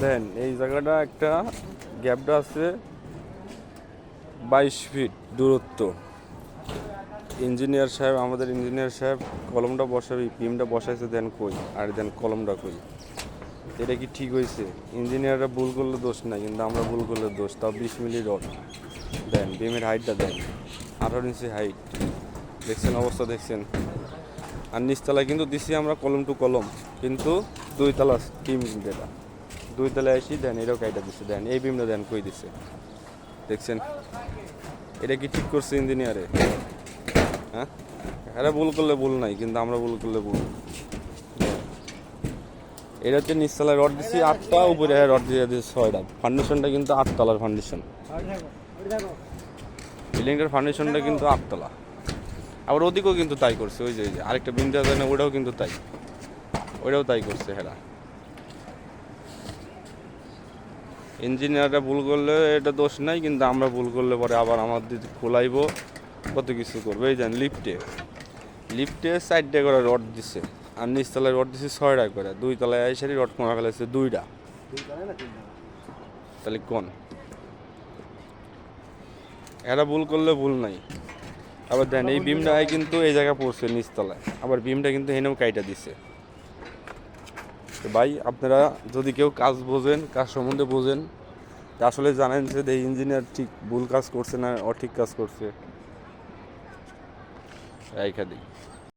দেন এই জায়গাটা একটা গ্যাপটা আছে 22 ফিট দূরত্ব। ইঞ্জিনিয়ার সাহেব, আমাদের ইঞ্জিনিয়ার সাহেব কলমটা বসাবে, বিমটা বসাইছে, দেন কই আর দেন কলমটা কই। এটা কি ঠিক হয়েছে? ইঞ্জিনিয়াররা ভুল করলে দোষ নাই, কিন্তু আমরা ভুল করলে দোষ। তাও 20 মিলি রড। দেন বিমের হাইটটা দেন 18 ইঞ্চি হাইট। দেখছেন অবস্থা, দেখছেন। আর নিচতলায় কিন্তু দিছি আমরা কলম টু কলম, কিন্তু 2 তলা বিম যেটা 2 তলায় আসি দেন এটাও কাইটা দিচ্ছে। দেন এই বিমটা দেন কই দিচ্ছে, দেখছেন। এটা কি ঠিক করছে ইঞ্জিনিয়ারে? হ্যাঁ, এরা ভুল করলে ভুল নাই, কিন্তু আমরা ভুল করলে ভুল। এটা হচ্ছে নিচতলায় রড দিচ্ছি 8টা, উপরে রড দিয়ে দিচ্ছি 6টা। ফাউন্ডেশনটা কিন্তু 8 তলার ফাউন্ডেশন। বিল্ডিংটার ফাউন্ডেশনটা কিন্তু 8 তলা। আবার ওদিকেও কিন্তু তাই করছে, ওই যে আরেকটা বিম দেওয়া যায় না, ওটাও কিন্তু তাই, ওইটাও তাই করছে। হ্যাঁ, ইঞ্জিনিয়াররা ভুল করলে এটা দোষ নাই, কিন্তু আমরা ভুল করলে পরে আবার আমাদের খোলাইবো, কত কিছু করবে। এই যান লিফটে 4টা করে রড দিছে, আর নিচতলায় রড দিছে 6টা করে। 2 তলায় আইসারি রড কমা ফেলেছে 2টা। তাহলে কোন এরা ভুল করলে ভুল নাই। আবার দেন এই বিমটা কিন্তু এই জায়গায় পড়ছে নিচতলায়, আবার বিমটা কিন্তু হেনেও কাইটা দিছে। তো ভাই, আপনারা যদি কেউ কাজ বোঝেন, কাজ সম্বন্ধে বোঝেন, আসলে জানেন যে এই ইঞ্জিনিয়ার ঠিক ভুল কাজ করছে না অঠিক কাজ করছে, এইখানেই।